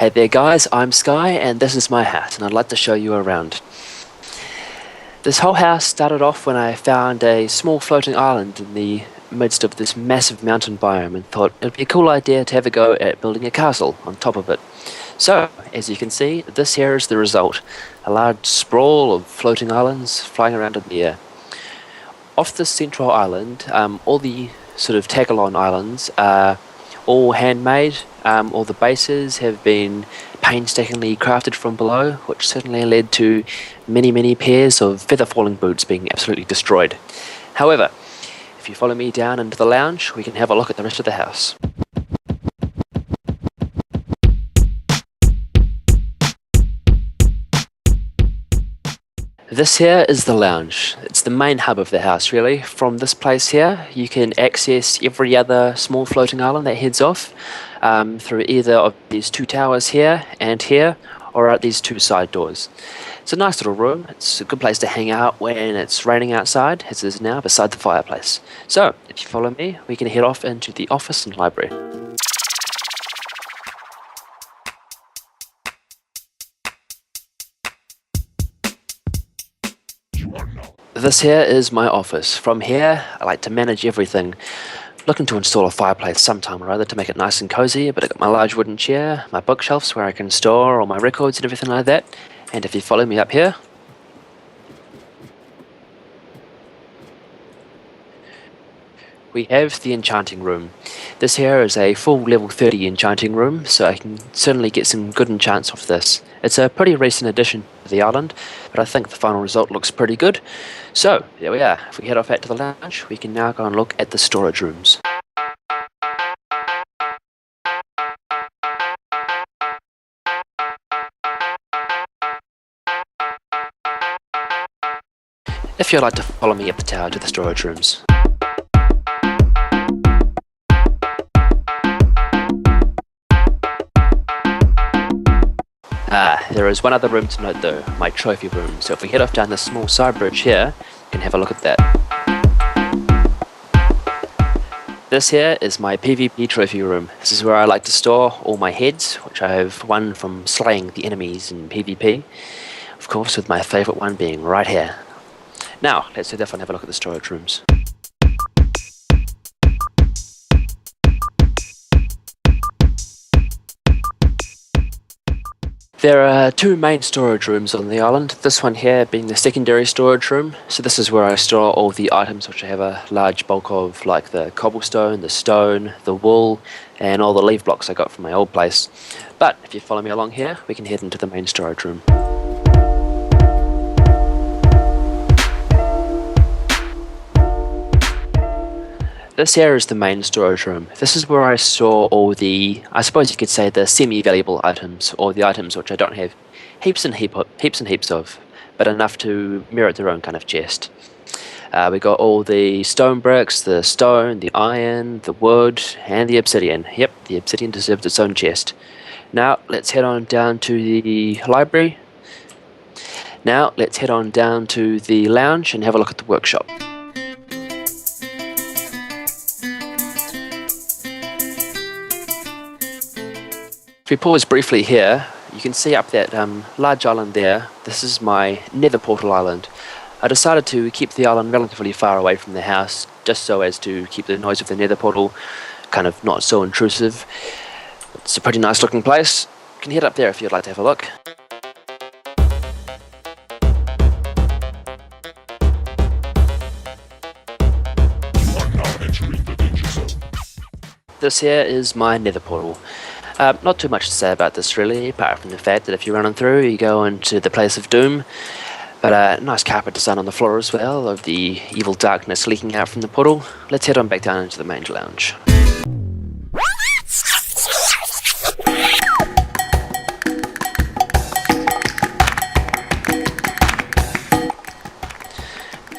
Hey there guys, I'm Sky and this is my house and I'd like to show you around. This whole house started off when I found a small floating island in the midst of this massive mountain biome and thought it'd be a cool idea to have a go at building a castle on top of it. So, as you can see, this here is the result. A large sprawl of floating islands flying around in the air. Off this central island, all the sort of tag-along islands are all handmade. All the bases have been painstakingly crafted from below, which certainly led to many pairs of feather-falling boots being absolutely destroyed. However, if you follow me down into the lounge, we can have a look at the rest of the house. This here is the lounge. It's the main hub of the house, really. From this place here, you can access every other small floating island that heads off through either of these two towers here and here, or out these two side doors. It's a nice little room. It's a good place to hang out when it's raining outside, as it is now, beside the fireplace. So, if you follow me, we can head off into the office and library. This here is my office. From here, I like to manage everything. Looking to install a fireplace sometime or other to make it nice and cozy, but I've got my large wooden chair, my bookshelves where I can store all my records and everything like that. And if you follow me up here, we have the enchanting room. This here is a full level 30 enchanting room, so I can certainly get some good enchants off this. It's a pretty recent addition to the island, but I think the final result looks pretty good. So, there we are. If we head off out to the lounge, we can now go and look at the storage rooms. If you'd like to follow me up the tower to the storage rooms. There is one other room to note though, my trophy room. So if we head off down this small side bridge here, we can have a look at that. This here is my PvP trophy room. This is where I like to store all my heads, which I have won from slaying the enemies in PvP. Of course, with my favourite one being right here. Now, let's head off and have a look at the storage rooms. There are two main storage rooms on the island, this one here being the secondary storage room. So this is where I store all the items which I have a large bulk of, like the cobblestone, the stone, the wool, and all the leaf blocks I got from my old place. But if you follow me along here, we can head into the main storage room. This here is the main storage room. This is where I store all the, I suppose you could say, the semi-valuable items, or the items which I don't have heaps and heaps of, but enough to merit their own kind of chest. We got all the stone bricks, the stone, the iron, the wood, and the obsidian. Yep, the obsidian deserves its own chest. Now, let's head on down to the library. Now, let's head on down to the lounge and have a look at the workshop. If we pause briefly here, you can see up that large island there. This is my nether portal island. I decided to keep the island relatively far away from the house, just so as to keep the noise of the nether portal kind of not so intrusive. It's a pretty nice looking place. You can head up there if you'd like to have a look. This here is my nether portal. Not too much to say about this really, apart from the fact that if you're running through, you go into the place of doom. But a nice carpet design on the floor as well, of the evil darkness leaking out from the portal. Let's head on back down into the main lounge.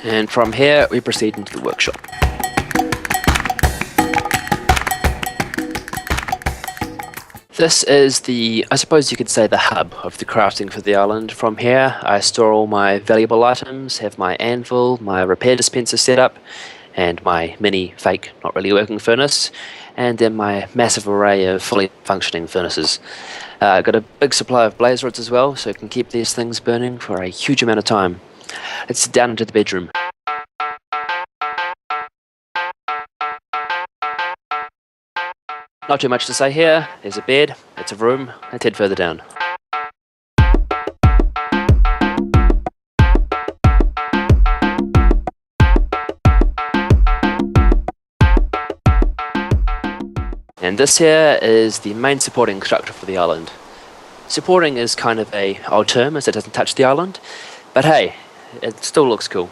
And from here, we proceed into the workshop. This is the, I suppose you could say, the hub of the crafting for the island. From here, I store all my valuable items, have my anvil, my repair dispenser set up, and my mini fake not really working furnace, and then my massive array of fully functioning furnaces. Got a big supply of blaze rods as well, so I can keep these things burning for a huge amount of time. Let's sit down into the bedroom. Not too much to say here. There's a bed, it's a room. Let's head further down. And this here is the main supporting structure for the island. Supporting is kind of a old term as it doesn't touch the island, but hey, it still looks cool.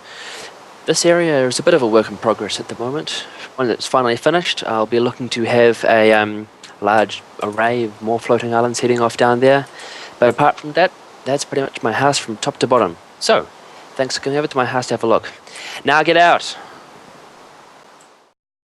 This area is a bit of a work in progress at the moment. When it's finally finished, I'll be looking to have a large array of more floating islands heading off down there. But apart from that, that's pretty much my house from top to bottom. So, thanks for coming over to my house to have a look. Now get out!